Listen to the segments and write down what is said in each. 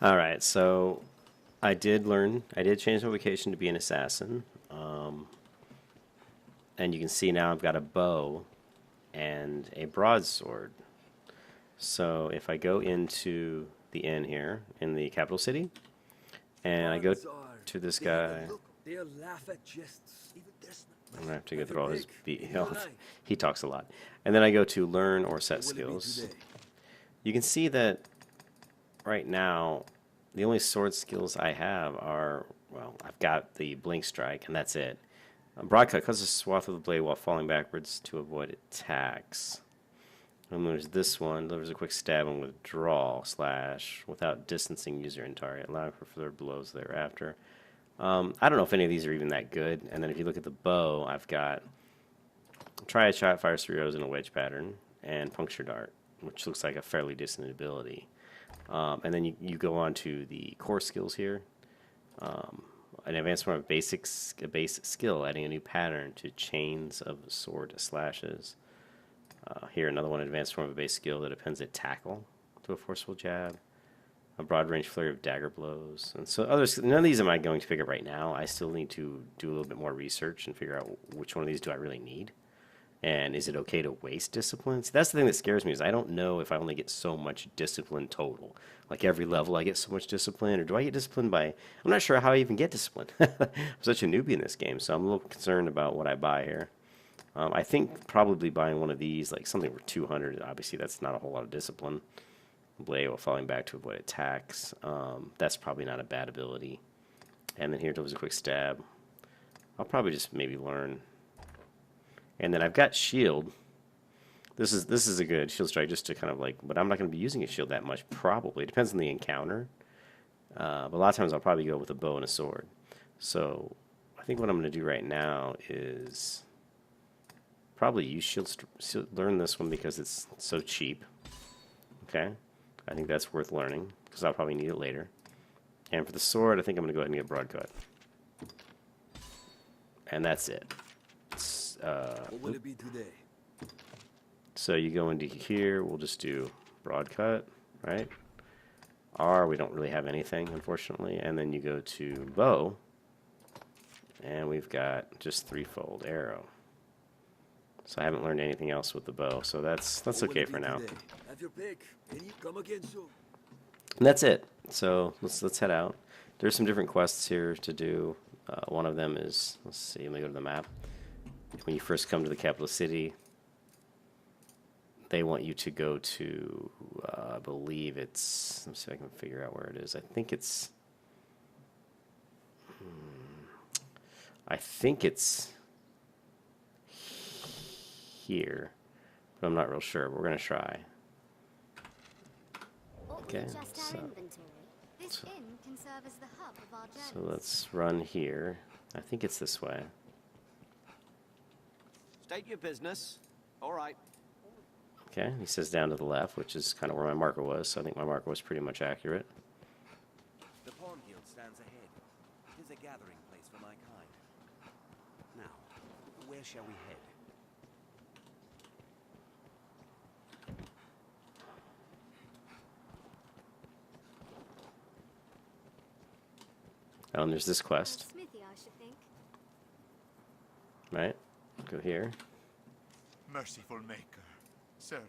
All right, so I did change my vocation to be an assassin. And you can see now I've got a bow and a broadsword. So if I go into the inn here in the capital city, and I go to this guy, They'll laugh at jests. Even this. I'm gonna have to go Have you through all his big? beat Any health. lie? He talks a lot. And then I go to learn or Where set will it be skills. today? You can see that right now the only sword skills I have are, well, I've got the blink strike and that's it. Broadcut cuts a swath of the blade while falling backwards to avoid attacks. And there's this one, delivers a quick stab and withdrawal slash without distancing user and target, allowing for further blows thereafter. I don't know if any of these are even that good. And then if you look at the bow, I've got triad shot, fires three arrows in a wedge pattern, and puncture dart, which looks like a fairly decent ability. And then you go on to the core skills here. An advanced form of a base skill, adding a new pattern to chains of sword slashes. Here, another one, advanced form of a base skill that appends a tackle to a forceful jab. A broad range flurry of dagger blows. And so others, none of these am I going to pick up right now. I still need to do a little bit more research and figure out which one of these do I really need. And is it okay to waste discipline? See, that's the thing that scares me is I don't know if I only get so much discipline total. Like every level I get so much discipline, or do I get disciplined by... I'm not sure how I even get discipline. I'm such a newbie in this game, so I'm a little concerned about what I buy here. I think probably buying one of these, like something for 200, obviously that's not a whole lot of discipline. Blade while falling back to avoid attacks. That's probably not a bad ability. And then here delivers a quick stab. I'll probably just maybe learn. And then I've got shield. This is a good shield strike just to kind of like, but I'm not going to be using a shield that much probably. It depends on the encounter. But a lot of times I'll probably go with a bow and a sword. So I think what I'm going to do right now is probably use learn this one because it's so cheap. Okay. I think that's worth learning because I'll probably need it later. And for the sword, I think I'm going to go ahead and get broadcut. And that's it. What will it be today? So you go into here, we'll just do broadcut, right? R, we don't really have anything, unfortunately. And then you go to bow, and we've got just threefold arrow. So I haven't learned anything else with the bow, so that's okay for now. Have your pick. Can you come again soon? And that's it. So let's head out. There's some different quests here to do. One of them is, let's see, let me go to the map. When you first come to the capital city, they want you to go to, I believe it's, let me see if I can figure out where it is. I think it's here, but I'm not real sure. But we're going to try. Okay, so let's run here. I think it's this way. State your business. All right. Okay, he says down to the left, which is kind of where my marker was, so I think my marker was pretty much accurate. The Pawn Guild stands ahead. It is a gathering place for my kind. Now, where shall we head? Oh, and there's this quest. Right? Go here. Merciful Maker, sir.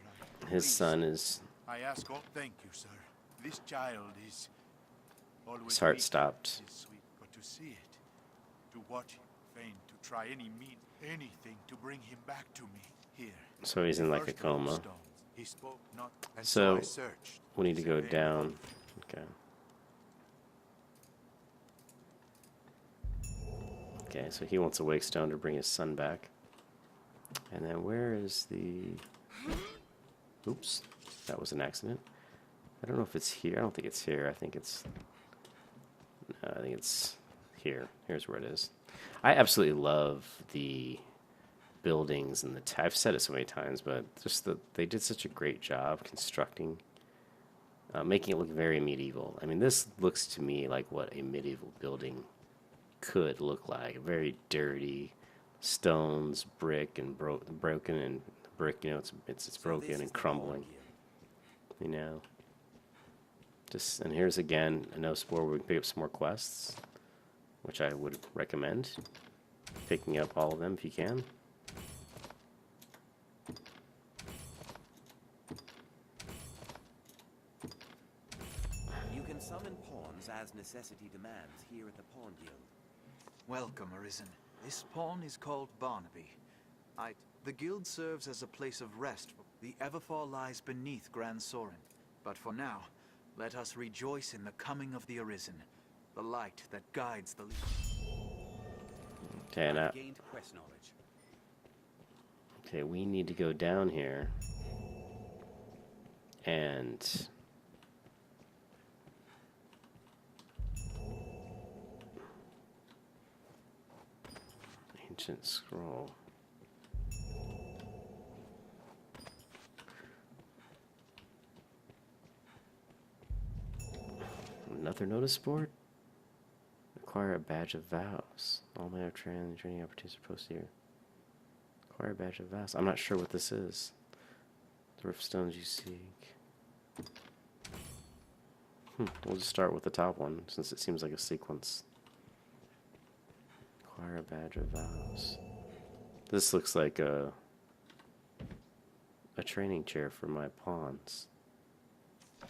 His son is... I ask all thank you, sir. This child is always His heart weak. stopped. It is sweet, but to see it, to watch him faint, to try anything to bring him back to me here. So he's in like a coma. He spoke not, and So I searched. we need to go down. Okay. Okay, so he wants a wake stone to bring his son back. And then where is the... Oops, that was an accident. I don't know if it's here. I don't think it's here. I think it's... No, I think it's here. Here's where it is. I absolutely love the buildings and the... I've said it so many times, but just they did such a great job constructing, making it look very medieval. I mean, this looks to me like what a medieval building could look like. Very dirty, stones, brick, and broken, and brick, you know, it's broken and crumbling, you know. Just, and here's again a no spore where we can pick up some more quests, which I would recommend picking up all of them if you can. You can summon pawns as necessity demands here at the Pawn Guild. Welcome, Arisen. This pawn is called Barnaby. The guild serves as a place of rest. The Everfall lies beneath Grand Sorin. But for now, let us rejoice in the coming of the Arisen, the light that guides the Okay, now, Gained quest knowledge. okay, we need to go down here and ancient scroll. Another notice board? Acquire a badge of vows. All manner of training opportunities are posted here. Acquire a badge of vows. I'm not sure what this is. The riftstones you seek. We'll just start with the top one since it seems like a sequence. Acquire a badge of vows. This looks like a training chair for my pawns.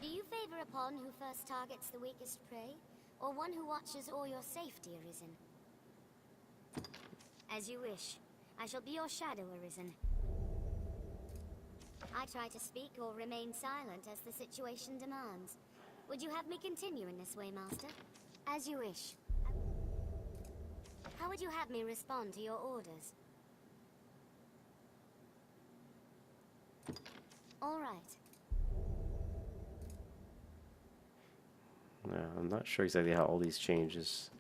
Do you favor a pawn who first targets the weakest prey, or one who watches all your safety, Arisen? As you wish. I shall be your shadow, Arisen. I try to speak or remain silent as the situation demands. Would you have me continue in this way, Master? As you wish. How would you have me respond to your orders? All right. No, I'm not sure exactly how all these changes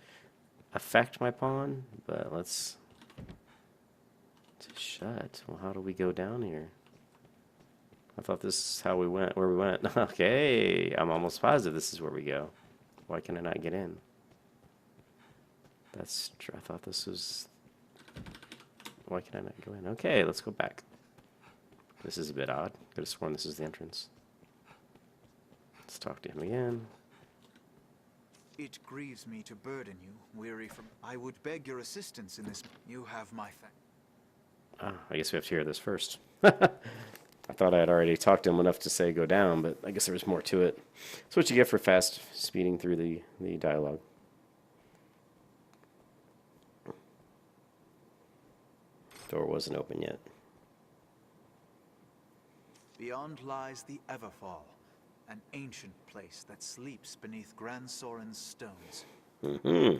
affect my pawn, but let's shut. Well, how do we go down here? I thought this is how we went, where we went. Okay, I'm almost positive this is where we go. Why can I not get in? That's true. I thought this was... Why can I not go in? Okay, let's go back. This is a bit odd. Could have sworn this is the entrance. Let's talk to him again. It grieves me to burden you, weary from... I would beg your assistance in this. You have my Ah, I guess we have to hear this first. I thought I had already talked to him enough to say go down, but I guess there was more to it. That's what you get for fast speeding through the dialogue. Door wasn't open yet. Beyond lies the Everfall, an ancient place that sleeps beneath Grand Sorin's stones.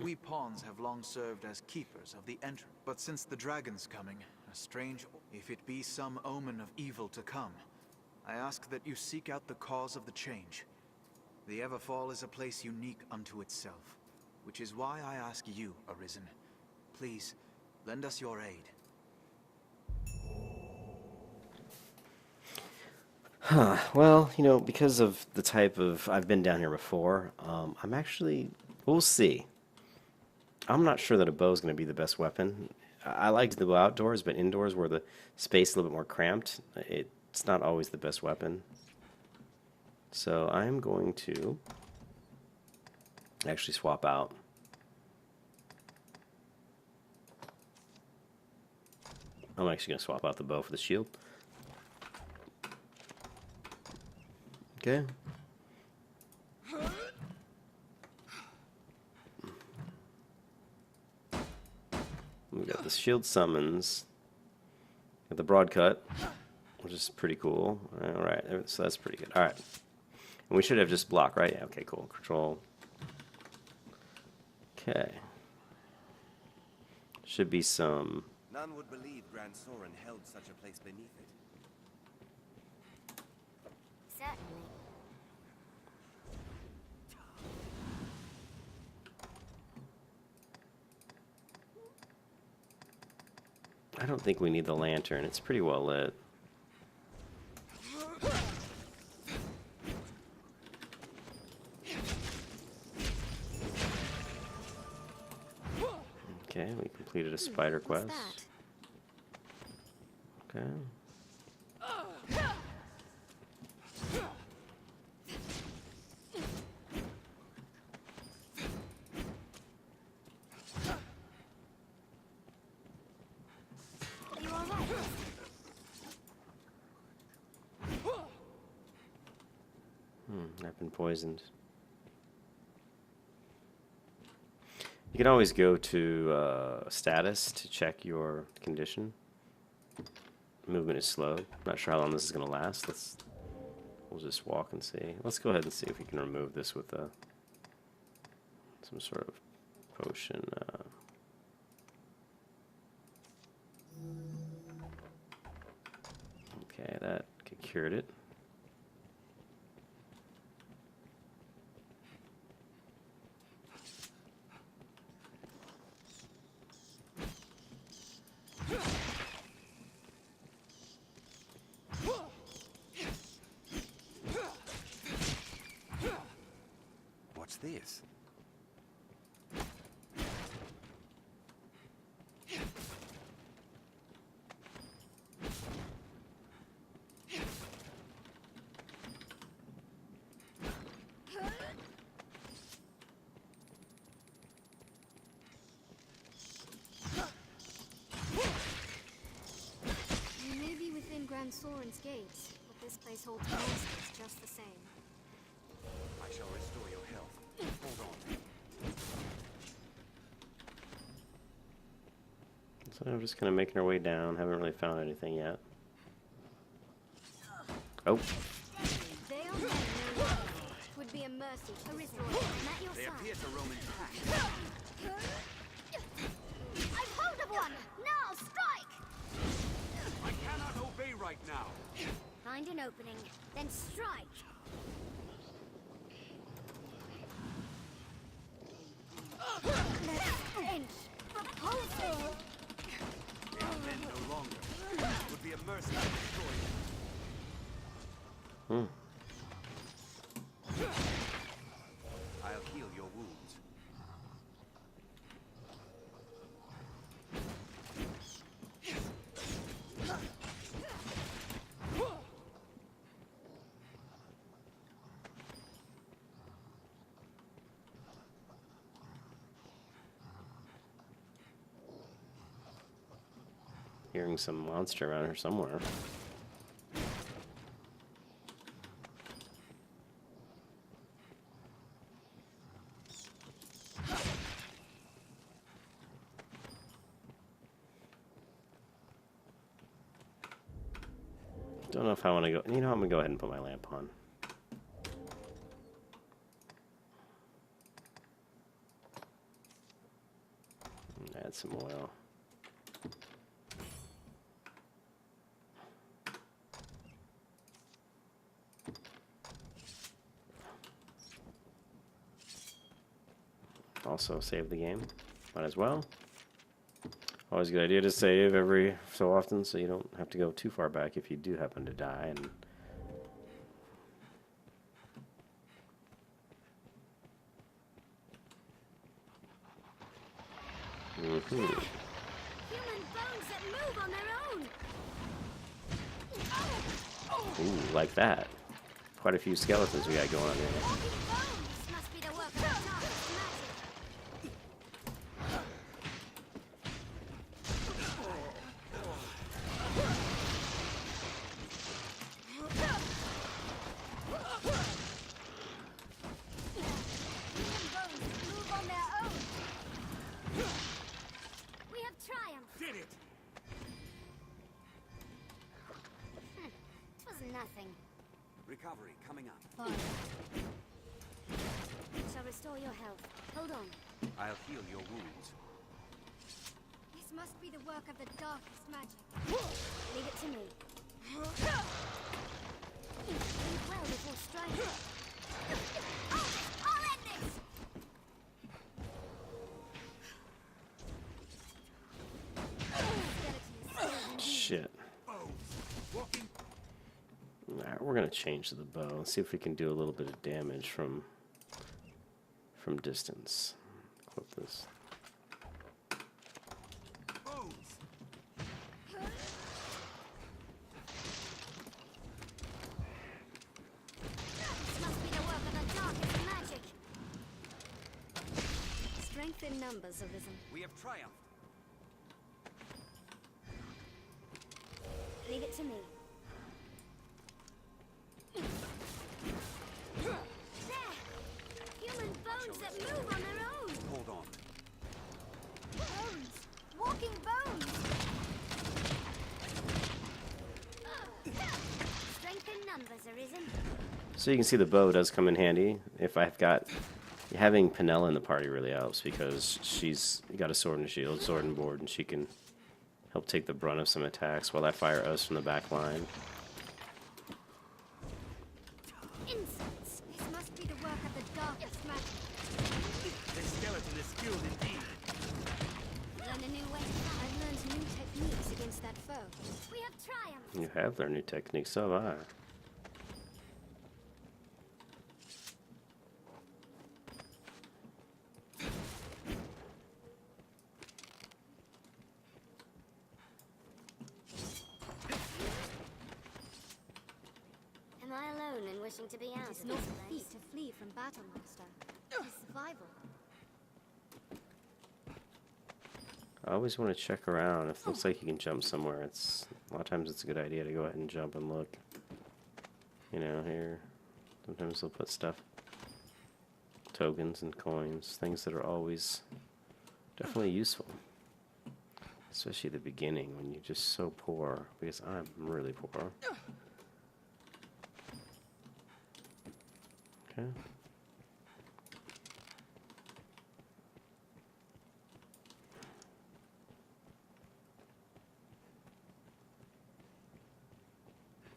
We pawns have long served as keepers of the entrance, but since the dragon's coming, a strange... If it be some omen of evil to come, I ask that you seek out the cause of the change. The Everfall is a place unique unto itself, which is why I ask you, Arisen. Please, lend us your aid. Well, you know, because of the type of... I've been down here before, I'm actually... We'll see. I'm not sure that a bow is going to be the best weapon. I liked the bow outdoors, but indoors where the space is a little bit more cramped, it's not always the best weapon. So I'm going to actually swap out. I'm actually going to swap out the bow for the shield. Okay. We got the shield summons. Got the broad cut, which is pretty cool. All right, so that's pretty good. All right. And we should have just block, right? Yeah, okay, cool. Control. Okay. Should be some... None would believe Grand Sorin held such a place beneath it. Certainly. I don't think we need the lantern. It's pretty well lit. Okay, we completed a spider What's quest. that? Okay. I've been poisoned. You can always go to status to check your condition. Movement is slow. Not sure how long this is going to last. We'll just walk and see. Let's go ahead and see if we can remove this with some sort of potion. Okay, that cured it. What's this? You may be within Grand Soren's gates, but this place holds monsters just the same. I shall restore your health. Hold on. So I'm just kind of making our way down. Haven't really found anything yet. Oh, They are men no longer. Would be a mercy to restore them at your They side. appear to roam in packs. I've hold of one! Now strike! I cannot obey right now. Find an opening, then strike! Let's finish. Proposal! They are men no longer. It would be a mercy to destroy them. I'll heal your wounds. hearing some monster around here somewhere. Don't know if I want to go. You know, I'm gonna go ahead and put my lamp on. And add some oil. Also save the game. Might as well. Always a good idea to save every so often so you don't have to go too far back if you do happen to die. And Human bones that move on their own! ooh, like that. Quite a few skeletons we got going on here. Walking bones must be the work of the darkest magic. Human bones move on their own. We have triumphed. Did it! It was nothing. Recovery coming up. Fine. Shall restore your health. Hold on. I'll heal your wounds. This must be the work of the darkest magic. Leave it to me. Think well before striking. I'll end this! Shit. Walking. Alright, we're gonna change to the bow and see if we can do a little bit of damage from distance. Clip this. Bones. This must be the work of the darkest magic. Strength in numbers arisen. We have triumphed. Leave it to me. bones that move on their own. Hold on. Bones! Walking bones! Strength in numbers, Arisen. So you can see the bow does come in handy. If I've got... Having Penella in the party really helps because she's got a sword and a shield, sword and board, and she can help take the brunt of some attacks while I fire us from the back line. Insects! This must be the work of the darkest magic. This skeleton is skilled indeed. Learn a new way. I've learned new techniques against that foe. We have triumphed. You have learned new techniques, so have I. Am I alone in wishing to be out It is of not this a feat place? to flee from battle, Master. It is survival. I always want to check around. If it looks like you can jump somewhere, a lot of times it's a good idea to go ahead and jump and look. You know, here, sometimes they'll put stuff, tokens and coins, things that are always definitely useful. Especially at the beginning when you're just so poor, because I'm really poor. Okay.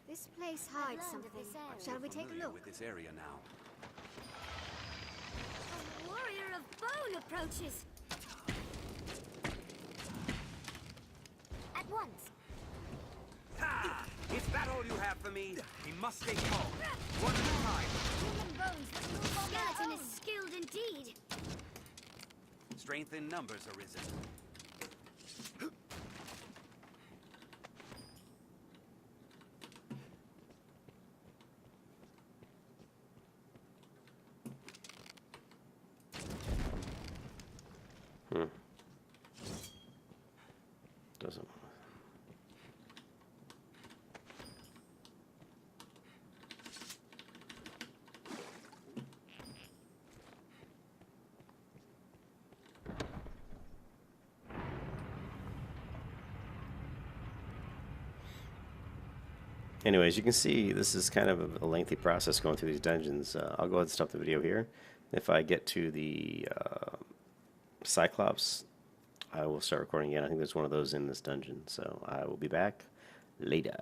This place hides learned of something. this area. Shall we take a Familiar look? with this area now. A warrior of bone approaches. At once. Ha! Is that all you have for me? He must stay calm. One at a time. Human bones that move on their own. Skeleton is skilled indeed. Strength in numbers, Arisen. Doesn't. Anyways, you can see this is kind of a lengthy process going through these dungeons. I'll go ahead and stop the video here. If I get to the Cyclops, I will start recording again. I think there's one of those in this dungeon, so I will be back later.